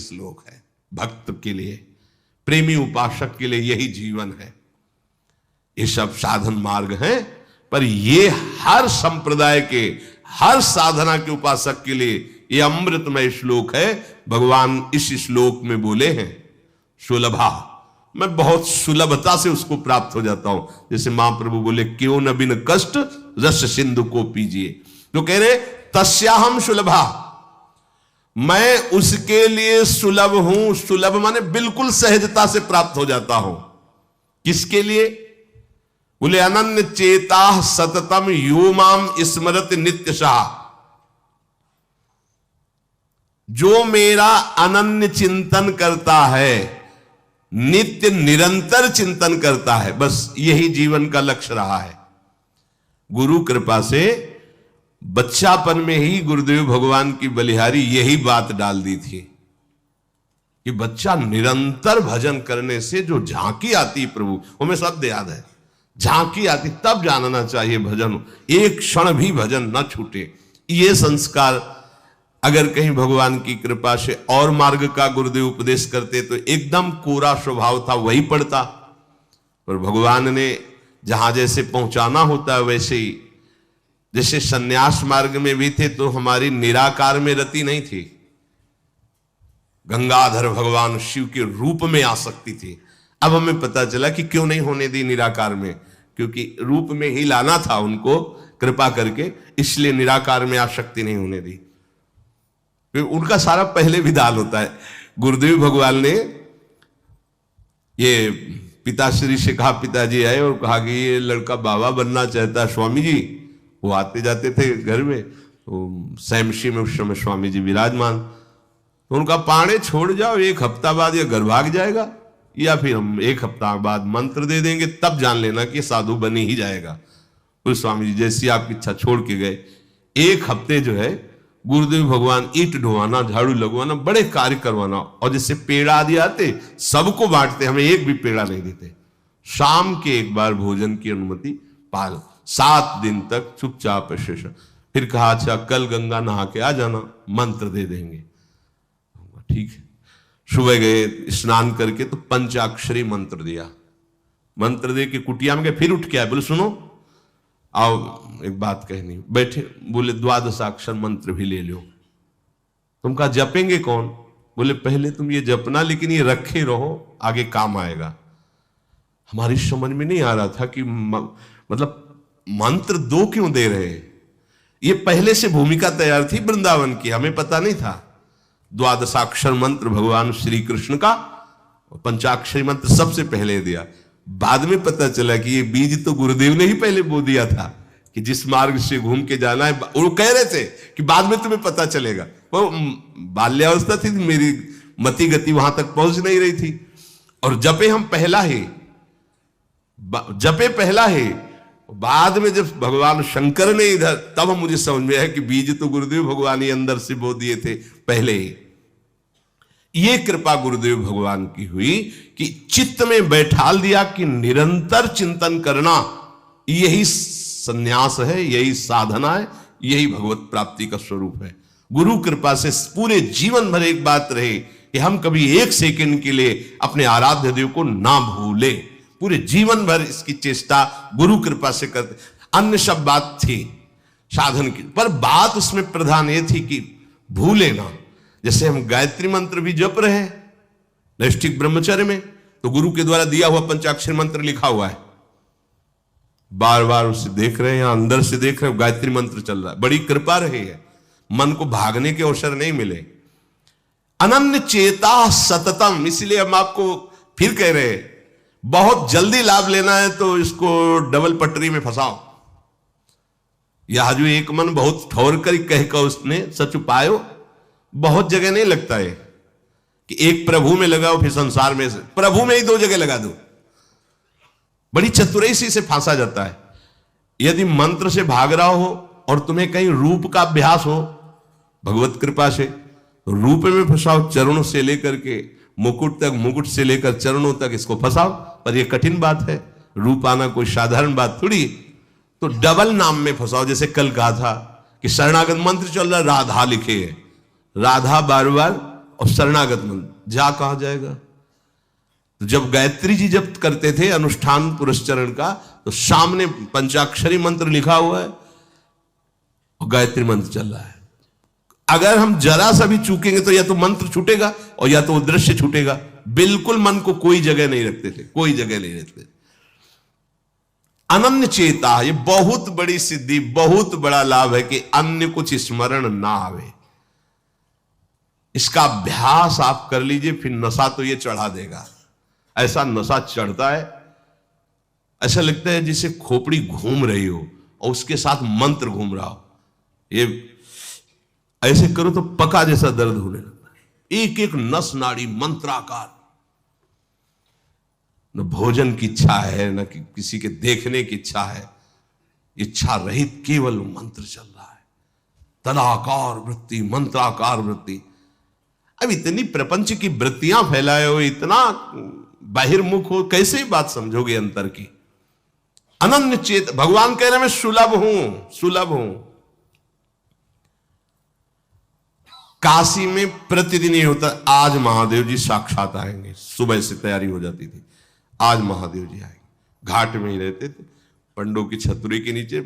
श्लोक है। भक्त के लिए, प्रेमी उपासक के लिए यही जीवन है। ये सब साधन मार्ग हैं, पर ये हर संप्रदाय के, हर साधना के उपासक के लिए ये अमृतमय श्लोक है। भगवान इस श्लोक में बोले हैं सुलभा, मैं बहुत सुलभता से उसको प्राप्त हो जाता हूं। जैसे महाप्रभु बोले क्यों न बिन कष्ट रस सिंधु को पीजिए, तो कह रहे तस्याहम सुलभा, मैं उसके लिए सुलभ हूं। सुलभ माने बिल्कुल सहजता से प्राप्त हो जाता हूं। किसके लिए? बोले अनन्य चेता सततम यो माम स्मरत नित्यशः, जो मेरा अनन्य चिंतन करता है, नित्य निरंतर चिंतन करता है, बस यही जीवन का लक्ष्य रहा है। गुरु कृपा से बच्चापन में ही गुरुदेव भगवान की बलिहारी यही बात डाल दी थी कि बच्चा निरंतर भजन करने से जो झांकी आती है प्रभु, हमें शब्द याद है, झांकी आती तब जानना चाहिए भजन, एक क्षण भी भजन न छूटे। ये संस्कार अगर कहीं भगवान की कृपा से और मार्ग का गुरुदेव उपदेश करते तो एकदम कोरा स्वभाव था वही पड़ता, पर भगवान ने जहां जैसे पहुंचाना होता है वैसे ही, जैसे सन्यास मार्ग में भी थे तो हमारी निराकार में रति नहीं थी, गंगाधर भगवान शिव के रूप में आसक्ति थी। अब हमें पता चला कि क्यों नहीं होने दी निराकार में, क्योंकि रूप में ही लाना था उनको कृपा करके, इसलिए निराकार में आसक्ति नहीं होने दी। उनका सारा पहले विधान होता है। गुरुदेव भगवान ने ये पिताश्री से कहा, पिताजी आए और कहा कि ये लड़का बाबा बनना चाहता है स्वामी जी। वो आते जाते थे घर में, तो सैमशी में उस समय स्वामी जी विराजमान, तो उनका पाने छोड़ जाओ, एक हफ्ता बाद ये घर भाग जाएगा, या फिर हम एक हफ्ता बाद मंत्र दे देंगे, तब जान लेना कि साधु बनी ही जाएगा। उस स्वामी जी जैसी आपकी इच्छा छोड़ के गए। एक हफ्ते जो है गुरुदेव भगवान ईंट ढोवाना, झाड़ू लगवाना, बड़े कार्य करवाना, और जैसे पेड़ा आदि आते सबको बांटते, हमें एक भी पेड़ा नहीं देते। शाम के एक बार भोजन की अनुमति पाल, 7 दिन तक चुपचाप शेष। फिर कहा अच्छा कल गंगा नहा के आ जाना, मंत्र दे देंगे। ठीक है, सुबह गए स्नान करके तो पंचाक्षरी मंत्र दिया, मंत्र दे के कुटिया में गए, फिर उठ के आए, बोले सुनो आओ एक बात कहनी। बैठे, बोले 12 मंत्र भी ले लो। तुम कहा जपेंगे कौन? बोले पहले तुम ये जपना, लेकिन ये रखे रहो, आगे काम आएगा। हमारी समझ में नहीं आ रहा था कि मतलब मंत्र 2 क्यों दे रहे हैं। ये पहले से भूमिका तैयार थी वृंदावन की, हमें पता नहीं था। 12 मंत्र भगवान श्री कृष्ण का, पंचाक्षरी मंत्र सबसे पहले दिया। बाद में पता चला कि ये बीज तो गुरुदेव ने ही पहले बो दिया था कि जिस मार्ग से घूम के जाना है। वो कह रहे थे कि बाद में तुम्हें पता चलेगा। वो बाल्यावस्था थी, मेरी मति गति वहां तक पहुंच नहीं रही थी। और जपे हम पहला ही, जपे पहला ही, बाद में जब भगवान शंकर ने इधर, तब मुझे समझ में आया कि बीज तो गुरुदेव भगवान ही अंदर से बो दिए थे पहले ही। ये कृपा गुरुदेव भगवान की हुई कि चित्त में बैठाल दिया कि निरंतर चिंतन करना यही संन्यास है, यही साधना है, यही भगवत प्राप्ति का स्वरूप है। गुरु कृपा से पूरे जीवन भर एक बात रहे कि हम कभी 1 सेकंड के लिए अपने आराध्य देव को ना भूले। पूरे जीवन भर इसकी चेष्टा गुरु कृपा से करते। अन्य सब बात थी साधन की, पर बात उसमें प्रधान ये थी कि भूले ना। जैसे हम गायत्री मंत्र भी जप रहे हैं नैष्ठिक ब्रह्मचर्य में, तो गुरु के द्वारा दिया हुआ पंचाक्षर मंत्र लिखा हुआ है, बार बार उसे देख रहे हैं, अंदर से देख रहे हैं, गायत्री मंत्र चल रहा है। बड़ी कृपा रही है, मन को भागने के अवसर नहीं मिले। अनन्य चेता सततम, इसलिए हम आपको फिर कह रहे हैं, बहुत जल्दी लाभ लेना है तो इसको डबल पटरी में फंसाओ। यह जो एक मन बहुत ठोर कर कहकर उसने सच पायो, बहुत जगह नहीं लगता है कि एक प्रभु में लगाओ फिर संसार में, प्रभु में ही 2 जगह लगा दो। बड़ी चतुराई से फांसा जाता है। यदि मंत्र से भाग रहा हो और तुम्हें कहीं रूप का अभ्यास हो भगवत कृपा से, तो रूप में फंसाओ, चरणों से लेकर के मुकुट तक, मुकुट से लेकर चरणों तक इसको फंसाओ। पर यह कठिन बात है, रूप आना कोई साधारण बात थोड़ी। तो डबल नाम में फंसाओ। जैसे कल कहा था कि शरणागत मंत्र चल रहा, राधा लिखे है, राधा बार बार और शरणागत मंत्र जा कहां जाएगा? तो जब गायत्री जी जब करते थे अनुष्ठान पुरस्चरण का, तो सामने पंचाक्षरी मंत्र लिखा हुआ है और गायत्री मंत्र चल रहा है। अगर हम जरा सा भी चूकेंगे तो या तो मंत्र छूटेगा और या तो वो दृश्य छूटेगा। बिल्कुल मन को कोई जगह नहीं रखते थे, कोई जगह नहीं रखते थे। अनन्य चेता, ये बहुत बड़ी सिद्धि, बहुत बड़ा लाभ है कि अन्य कुछ स्मरण ना आवे। इसका अभ्यास आप कर लीजिए, फिर नशा तो ये चढ़ा देगा। ऐसा नशा चढ़ता है, ऐसा लगता है जैसे खोपड़ी घूम रही हो और उसके साथ मंत्र घूम रहा हो। ये ऐसे करो तो पका जैसा दर्द होने लगता है। एक एक नस नाड़ी मंत्राकार। न भोजन की इच्छा है, न किसी के देखने की इच्छा है, इच्छा रहित केवल मंत्र चल रहा है। तदाकार वृत्ति, मंत्राकार वृत्ति। अब इतनी प्रपंच की वृत्तियां फैलाए हो, इतना बहिर्मुख हो, कैसे बात समझोगे अंतर की? अनन्य चेत, भगवान कह रहे मैं सुलभ हूं, सुलभ हूं। काशी में प्रतिदिन ये होता, आज महादेव जी साक्षात आएंगे। सुबह से तैयारी हो जाती थी, आज महादेव जी आएंगे। घाट में ही रहते थे, पंडों की छतरी के नीचे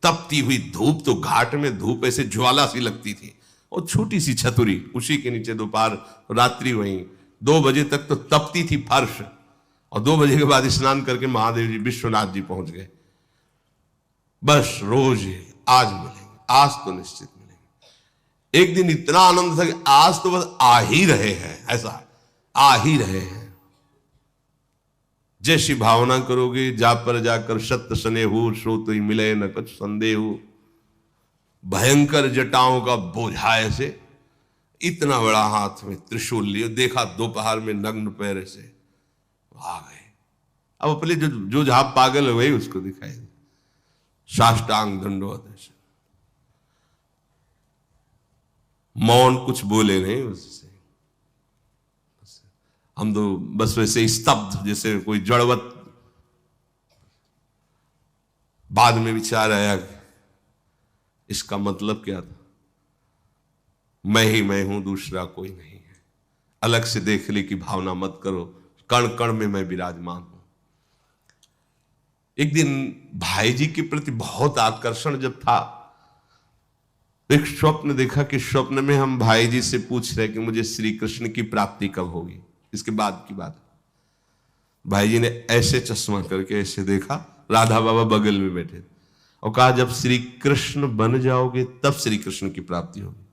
तपती हुई धूप, तो घाट में धूप ऐसे ज्वाला सी लगती थी, और छोटी सी छतरी, उसी के नीचे दोपहर रात्रि वहीं 2 बजे तक तो तपती थी फर्श, और 2 बजे के बाद स्नान करके महादेव जी विश्वनाथ जी पहुंच गए। बस रोज आज मिलेंगे, आज तो निश्चित मिलेंगे। एक दिन इतना आनंद था कि आज तो बस आ ही रहे हैं, ऐसा आ ही रहे हैं। जैसी भावना करोगे, जा पर जाकर सत्य स्नेहु, सो तो ही मिले न कुछ संदेह। भयंकर जटाओं का बोझा ऐसे, इतना बड़ा हाथ में त्रिशूल लिए, देखा दोपहर में नग्न पैर से आ गए। अब अपने जो जहां पागल है वही उसको दिखाई दे, साष्टांग दंडवत ऐसे, मौन, कुछ बोले नहीं उससे। हम तो बस वैसे स्तब्ध, जैसे कोई जड़वत। बाद में विचार आया इसका मतलब क्या था? मैं ही मैं हूं, दूसरा कोई नहीं है। अलग से देखने की भावना मत करो, कण कण में मैं विराजमान हूं। एक दिन भाई जी के प्रति बहुत आकर्षण जब था, एक स्वप्न देखा कि स्वप्न में हम भाई जी से पूछ रहे कि मुझे श्री कृष्ण की प्राप्ति कब होगी। इसके बाद की बात, भाई जी ने ऐसे चश्मा करके ऐसे देखा, राधा बाबा बगल में बैठे, और कहा जब श्री कृष्ण बन जाओगे तब श्री कृष्ण की प्राप्ति होगी।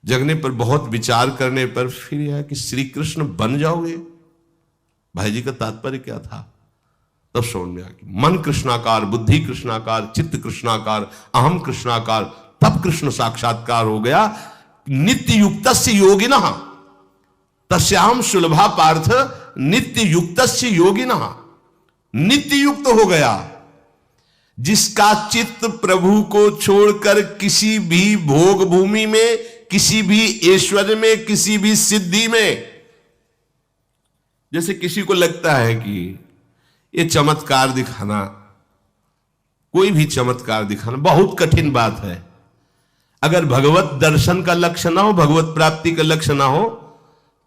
जगने पर, बहुत विचार करने पर फिर यह कि श्री कृष्ण बन जाओगे, भाई जी का तात्पर्य क्या था? तब समझ में आ गया। मन कृष्णाकार, बुद्धि कृष्णाकार, चित्त कृष्णाकार, अहम कृष्णाकार, तब कृष्ण साक्षात्कार हो गया। नित्य युक्तस्य योगिनः तस्याम सुलभा पार्थ नित्य युक्तस्य योगिनः। नित्य युक्त हो गया जिसका चित्त प्रभु को छोड़कर किसी भी भोग भूमि में, किसी भी ऐश्वर्य में, किसी भी सिद्धि में। जैसे किसी को लगता है कि ये चमत्कार दिखाना, कोई भी चमत्कार दिखाना बहुत कठिन बात है। अगर भगवत दर्शन का लक्ष्य ना हो, भगवत प्राप्ति का लक्ष्य ना हो,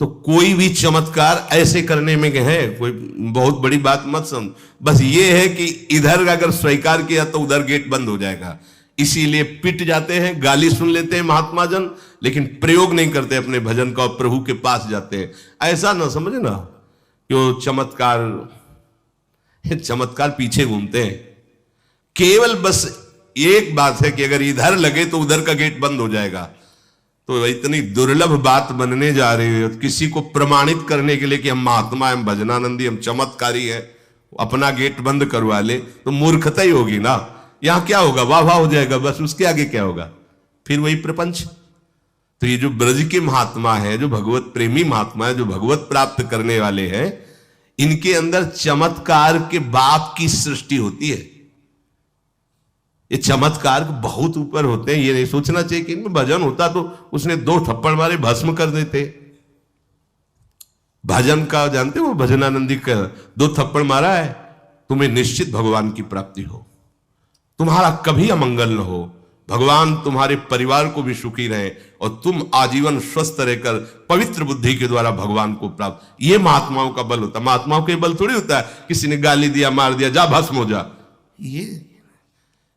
तो कोई भी चमत्कार ऐसे करने में है कोई बहुत बड़ी बात मत समझ। बस ये है कि इधर अगर स्वीकार किया तो उधर गेट बंद हो जाएगा। इसीलिए पिट जाते हैं, गाली सुन लेते हैं महात्मा जन, लेकिन प्रयोग नहीं करते अपने भजन का और प्रभु के पास जाते हैं। ऐसा ना समझे ना कि वो चमत्कार पीछे घूमते हैं। केवल बस एक बात है कि अगर इधर लगे तो उधर का गेट बंद हो जाएगा। तो इतनी दुर्लभ बात बनने जा रही है, किसी को प्रमाणित करने के लिए कि हम महात्मा, हम भजनानंदी, हम चमत्कारी है, अपना गेट बंद करवा ले तो मूर्खता ही होगी ना। यहां क्या होगा? वाह वाह हो जाएगा, बस उसके आगे क्या होगा? फिर वही प्रपंच। तो ये जो ब्रज के महात्मा है, जो भगवत प्रेमी महात्मा है, जो भगवत प्राप्त करने वाले हैं, इनके अंदर चमत्कार के बाप की सृष्टि होती है। ये चमत्कार बहुत ऊपर होते हैं। ये नहीं सोचना चाहिए कि इनमें भजन होता तो उसने 2 थप्पड़ मारे भस्म कर देते। भजन का जानते हो, भजनानंदी का 2 थप्पड़ मारा है, तुम्हें निश्चित भगवान की प्राप्ति हो, तुम्हारा कभी अमंगल न हो, भगवान तुम्हारे परिवार को भी सुखी रहे और तुम आजीवन स्वस्थ रहकर पवित्र बुद्धि के द्वारा भगवान को प्राप्त। ये महात्माओं का बल होता है। महात्माओं का बल थोड़ी होता है किसी ने गाली दिया, मार दिया, जा भस्म हो जा। ये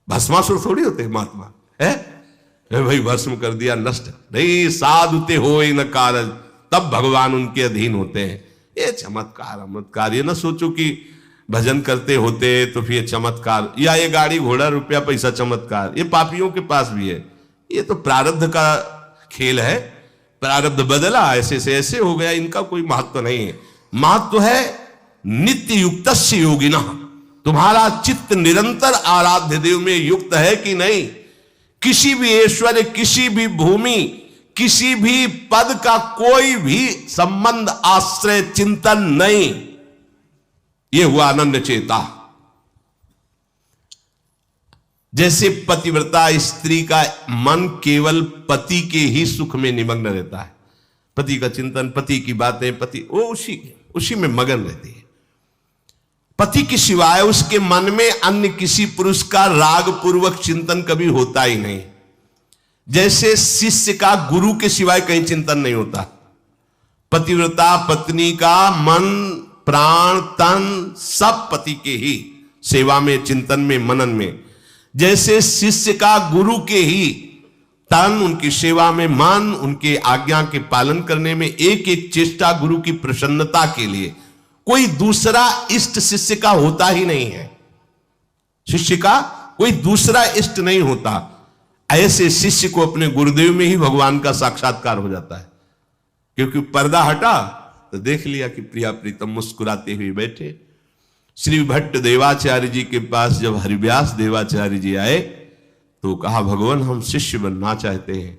भस्मासुर थोड़ी होते महात्मा है, भाई भस्म कर दिया, नष्ट नहीं। साधुते हो न कारज, तब भगवान उनके अधीन होते हैं। ये चमत्कार, ये ना सोचो कि भजन करते होते तो फिर चमत्कार, या ये गाड़ी घोड़ा रुपया पैसा चमत्कार, ये पापियों के पास भी है। ये तो प्रारब्ध का खेल है, प्रारब्ध बदला, ऐसे से ऐसे हो गया, इनका कोई महत्व नहीं है। महत्व है नित्य युक्तस्य योगिनः, तुम्हारा चित्त निरंतर आराध्य देव में युक्त है कि नहीं। किसी भी ऐश्वर्य, किसी भी भूमि, किसी भी पद का कोई भी संबंध, आश्रय, चिंतन नहीं। यह हुआ अनन्य चेता। जैसे पतिव्रता स्त्री का मन केवल पति के ही सुख में निमग्न रहता है, पति का चिंतन, पति की बातें, पति वो उसी में मगन रहती है। पति के सिवाय उसके मन में अन्य किसी पुरुष का राग पूर्वक चिंतन कभी होता ही नहीं। जैसे शिष्य का गुरु के सिवाय कहीं चिंतन नहीं होता, पतिव्रता पत्नी का मन, प्राण, तन सब पति के ही सेवा में, चिंतन में, मनन में। जैसे शिष्य का गुरु के ही तन, उनकी सेवा में मन, उनके आज्ञा के पालन करने में एक एक चेष्टा गुरु की प्रसन्नता के लिए, कोई दूसरा इष्ट शिष्य का होता ही नहीं है। शिष्य का कोई दूसरा इष्ट नहीं होता। ऐसे शिष्य को अपने गुरुदेव में ही भगवान का साक्षात्कार हो जाता है, क्योंकि पर्दा हटा तो देख लिया कि प्रिया प्रीतम मुस्कुराते हुए बैठे। श्री भट्ट देवाचार्य जी के पास जब हरिव्यास देवाचार्य जी आए तो कहा, भगवान हम शिष्य बनना चाहते हैं।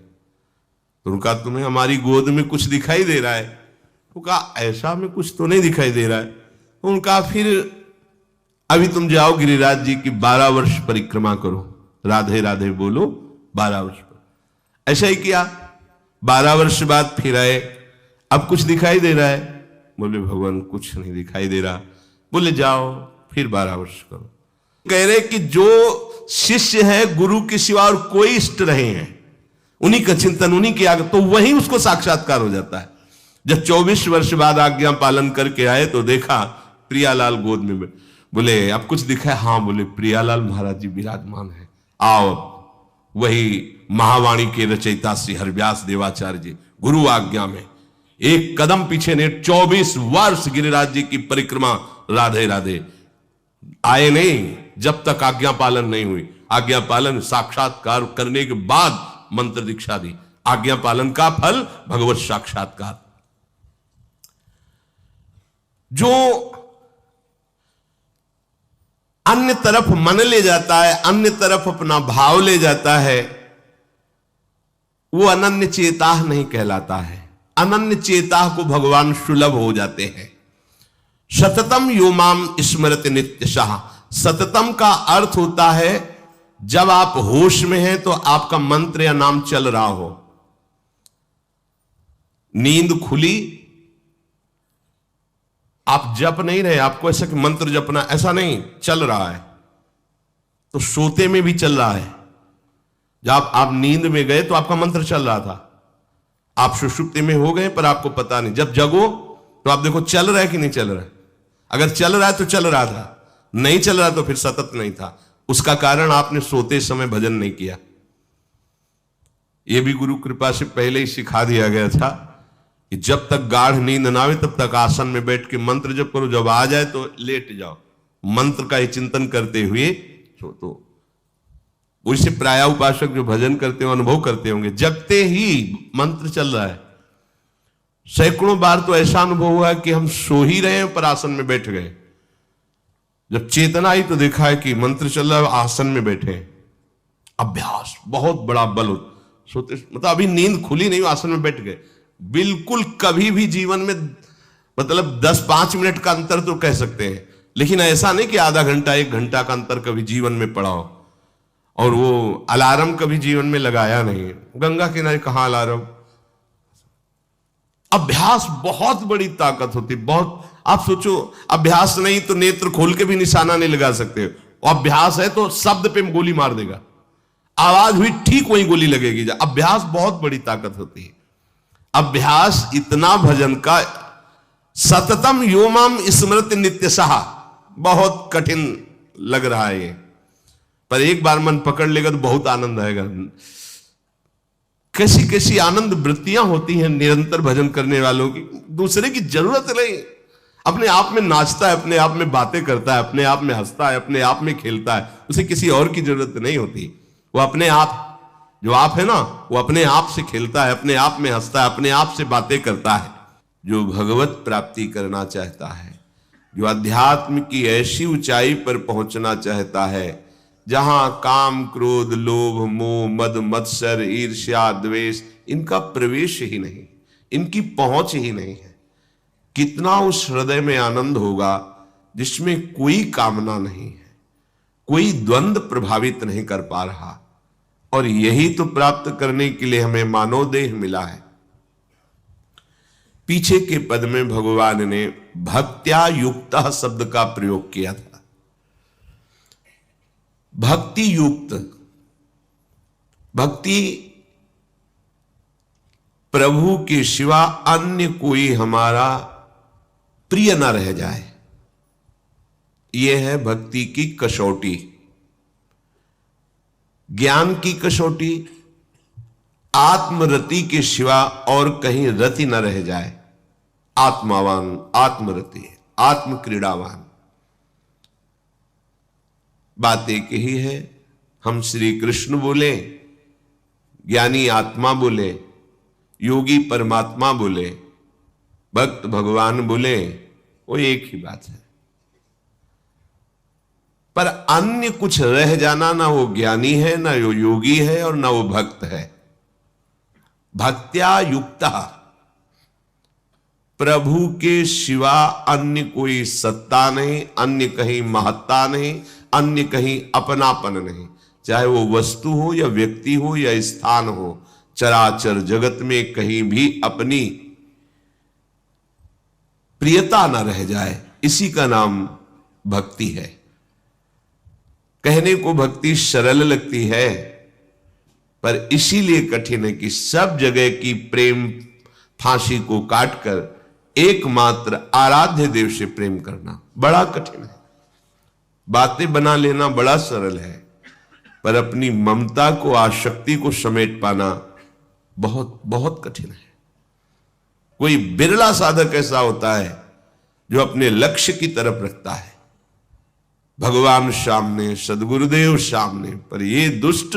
तो उनका, तुम्हें हमारी गोद में कुछ दिखाई दे रहा है? तो कहा, ऐसा में कुछ तो नहीं दिखाई दे रहा है। तो उनका, फिर अभी तुम जाओ गिरिराज जी की 12 वर्ष परिक्रमा करो, राधे राधे बोलो 12 वर्ष पर। ऐसा ही किया। 12 वर्ष बाद फिर आए, अब कुछ दिखाई दे रहा है? बोले भगवान कुछ नहीं दिखाई दे रहा। बोले जाओ फिर 12 वर्ष करो। कह रहे कि जो शिष्य है गुरु के सिवा और कोई इष्ट रहे हैं, उन्हीं का चिंतन, उन्हीं की आज्ञा, तो वही उसको साक्षात्कार हो जाता है। जब 24 वर्ष बाद आज्ञा पालन करके आए तो देखा प्रियालाल गोद में। बोले अब कुछ दिखा है? हाँ। बोले प्रियालाल महाराज जी विराजमान है, आओ। वही महावाणी के रचयिता श्री हरिव्यास देवाचार्य जी गुरु आज्ञा में एक कदम पीछे ने 24 वर्ष गिरिराज जी की परिक्रमा राधे राधे आए नहीं, जब तक आज्ञा पालन नहीं हुई। आज्ञा पालन साक्षात्कार करने के बाद मंत्र दीक्षा दी। आज्ञा पालन का फल भगवत साक्षात्कार। जो अन्य तरफ मन ले जाता है, अन्य तरफ अपना भाव ले जाता है, वो अनन्य चेता नहीं कहलाता है। अनन्य चेता को भगवान सुलभ हो जाते हैं। सततम यो माम स्मरति नित्यशः। सततम का अर्थ होता है जब आप होश में हैं तो आपका मंत्र या नाम चल रहा हो। नींद खुली, आप जप नहीं रहे, आपको ऐसा कि मंत्र जपना, ऐसा नहीं, चल रहा है। तो सोते में भी चल रहा है। जब आप नींद में गए तो आपका मंत्र चल रहा था, आप सुषुप्ति में हो गए पर आपको पता नहीं। जब जगो तो आप देखो चल रहा है कि नहीं चल रहा है। अगर चल रहा है तो चल रहा था, नहीं चल रहा तो फिर सतत नहीं था। उसका कारण आपने सोते समय भजन नहीं किया। यह भी गुरु कृपा से पहले ही सिखा दिया गया था कि जब तक गाढ़ नींद ना आवे तब तक आसन में बैठ के मंत्र जप करो, जब आ जाए तो लेट जाओ, मंत्र का ही चिंतन करते हुए सो। तो उससे प्राय उपासक जो भजन करते हो अनुभव करते होंगे, जगते ही मंत्र चल रहा है। सैकड़ों बार तो ऐसा अनुभव हुआ है कि हम सो ही रहे हैं पर आसन में बैठ गए, जब चेतना आई तो देखा है कि मंत्र चल रहा है, आसन में बैठे। अभ्यास बहुत बड़ा बल होता। सोते मतलब अभी नींद खुली नहीं, आसन में बैठ गए। बिल्कुल कभी भी जीवन में मतलब 10-5 मिनट का अंतर तो कह सकते हैं, लेकिन ऐसा नहीं कि आधा घंटा 1 घंटा का अंतर कभी जीवन में पड़ा हो। और वो अलार्म कभी जीवन में लगाया नहीं। गंगा किनारे कहां अलार्म। अभ्यास बहुत बड़ी ताकत होती, बहुत। आप सोचो, अभ्यास नहीं तो नेत्र खोल के भी निशाना नहीं लगा सकते। और अभ्यास है तो शब्द पे गोली मार देगा। आवाज हुई ठीक वहीं गोली लगेगी। अभ्यास बहुत बड़ी ताकत होती है। अभ्यास इतना भजन का, सततम योमम स्मृति नित्यशः, बहुत कठिन लग रहा है ये, पर एक बार मन पकड़ लेगा तो बहुत आनंद आएगा। कैसी कैसी आनंद वृत्तियां होती हैं निरंतर भजन करने वालों की। दूसरे की जरूरत नहीं, अपने आप में नाचता है, अपने आप में बातें करता है, अपने आप में हंसता है, अपने आप में खेलता है, उसे किसी और की जरूरत नहीं होती। वो अपने आप, जो आप है ना, वो अपने आप से खेलता है, अपने आप में हंसता है, अपने आप से बातें करता है। जो भगवत प्राप्ति करना चाहता है, जो अध्यात्म की ऐसी ऊंचाई पर पहुंचना चाहता है जहां काम, क्रोध, लोभ, मोह, मद, मत्सर, ईर्ष्या, द्वेष, इनका प्रवेश ही नहीं, इनकी पहुंच ही नहीं है, कितना उस हृदय में आनंद होगा जिसमें कोई कामना नहीं है, कोई द्वंद्व प्रभावित नहीं कर पा रहा। और यही तो प्राप्त करने के लिए हमें मानव देह मिला है। पीछे के पद में भगवान ने भक्त्या युक्त शब्द का प्रयोग किया था। भक्ति युक्त, भक्ति प्रभु के सिवा अन्य कोई हमारा प्रिय न रह जाए, यह है भक्ति की कसौटी। ज्ञान की कसौटी, आत्मरति के सिवा और कहीं रति न रह जाए। आत्मावान, आत्मरति, आत्म क्रीड़ावान। बात एक ही है, हम श्री कृष्ण बोले, ज्ञानी आत्मा बोले, योगी परमात्मा बोले, भक्त भगवान बोले, वो एक ही बात है। पर अन्य कुछ रह जाना, ना वो ज्ञानी है, ना वो योगी है, और ना वो भक्त है। भक्त्या युक्ता, प्रभु के सिवा अन्य कोई सत्ता नहीं, अन्य कहीं महत्ता नहीं, अन्य कहीं अपनापन नहीं। चाहे वो वस्तु हो या व्यक्ति हो या स्थान हो, चराचर जगत में कहीं भी अपनी प्रियता न रह जाए, इसी का नाम भक्ति है। कहने को भक्ति सरल लगती है, पर इसीलिए कठिन है कि सब जगह की प्रेम फांसी को काटकर एकमात्र आराध्य देव से प्रेम करना बड़ा कठिन है। बातें बना लेना बड़ा सरल है, पर अपनी ममता को, आसक्ति को समेट पाना बहुत बहुत कठिन है। कोई बिरला साधक ऐसा होता है जो अपने लक्ष्य की तरफ रखता है, भगवान सामने, सदगुरुदेव सामने, पर ये दुष्ट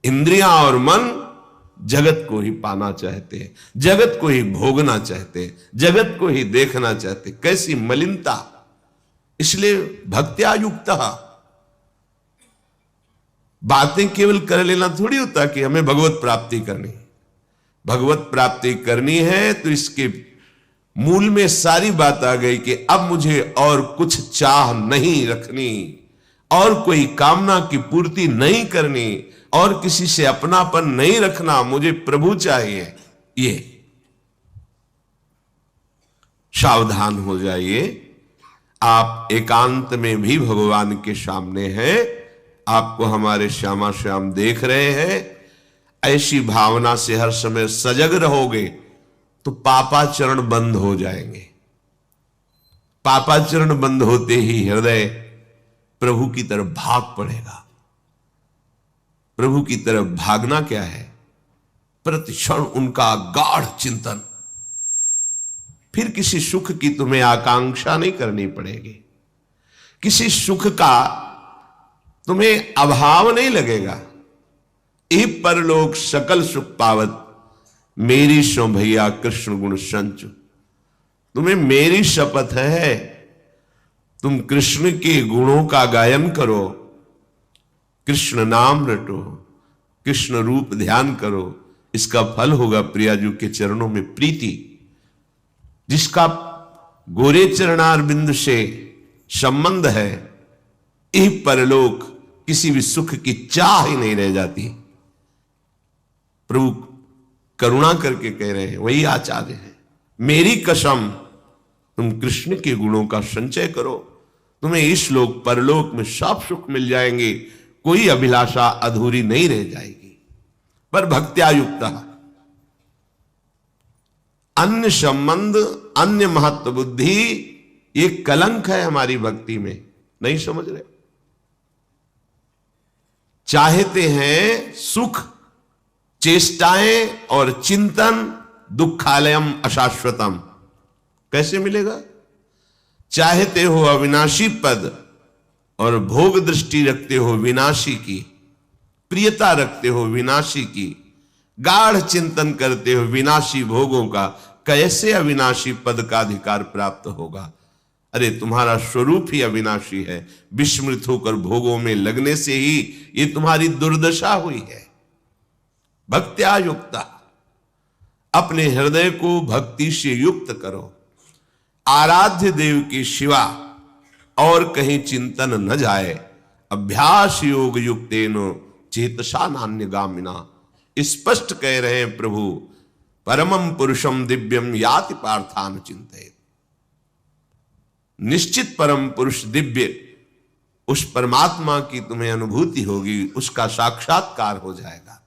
इंद्रियां और मन जगत को ही पाना चाहते हैं, जगत को ही भोगना चाहते हैं, जगत को ही देखना चाहते। कैसी मलिनता! इसलिए भक्त्या युक्त। बातें केवल कर लेना थोड़ी होता कि हमें भगवत प्राप्ति करनी। भगवत प्राप्ति करनी है तो इसके मूल में सारी बात आ गई कि अब मुझे और कुछ चाह नहीं रखनी, और कोई कामना की पूर्ति नहीं करनी, और किसी से अपनापन नहीं रखना, मुझे प्रभु चाहिए। ये सावधान हो जाइए। आप एकांत में भी भगवान के सामने हैं, आपको हमारे श्यामा श्याम देख रहे हैं। ऐसी भावना से हर समय सजग रहोगे तो पापाचरण बंद हो जाएंगे। पापाचरण बंद होते ही हृदय प्रभु की तरफ भाग पड़ेगा। प्रभु की तरफ भागना क्या है? प्रतिक्षण उनका गाढ़ चिंतन। फिर किसी सुख की तुम्हें आकांक्षा नहीं करनी पड़ेगी, किसी सुख का तुम्हें अभाव नहीं लगेगा। ए परलोक सकल सुख पावत, मेरी सो भैया कृष्ण गुण संचु। तुम्हें मेरी शपथ है, तुम कृष्ण के गुणों का गायन करो, कृष्ण नाम रटो, कृष्ण रूप ध्यान करो। इसका फल होगा प्रियाजू के चरणों में प्रीति। जिसका गोरे चरणारविंद से संबंध है, यह परलोक किसी भी सुख की चाह ही नहीं रह जाती। प्रभु करुणा करके कह रहे हैं, वही आचार्य है। मेरी कसम, तुम कृष्ण के गुणों का संचय करो, तुम्हें इस लोक परलोक में सब सुख मिल जाएंगे। कोई अभिलाषा अधूरी नहीं रह जाएगी। पर भक्त्या युक्त अन्य संबंध, अन्य महत्व बुद्धि, ये कलंक है हमारी भक्ति में, नहीं समझ रहे। चाहते हैं सुख, चेष्टाएं और चिंतन, दुखालयम अशाश्वतम, कैसे मिलेगा? चाहते हो अविनाशी पद और भोग दृष्टि रखते हो विनाशी की, प्रियता रखते हो विनाशी की, गाढ़ चिंतन करते हो विनाशी भोगों का, कैसे अविनाशी पद का अधिकार प्राप्त होगा? अरे तुम्हारा स्वरूप ही अविनाशी है, विस्मृत होकर भोगों में लगने से ही ये तुम्हारी दुर्दशा हुई है। भक्त्या युक्ता, अपने हृदय को भक्ति से युक्त करो। आराध्य देव के सिवा और कहीं चिंतन न जाए। अभ्यास योग युक्तेनो चेतसा नान्यगामिना, स्पष्ट कह रहे हैं प्रभु, परमं पुरुषम दिव्यम याति पार्थान चिंतयेत्। निश्चित परम पुरुष दिव्य, उस परमात्मा की तुम्हें अनुभूति होगी, उसका साक्षात्कार हो जाएगा।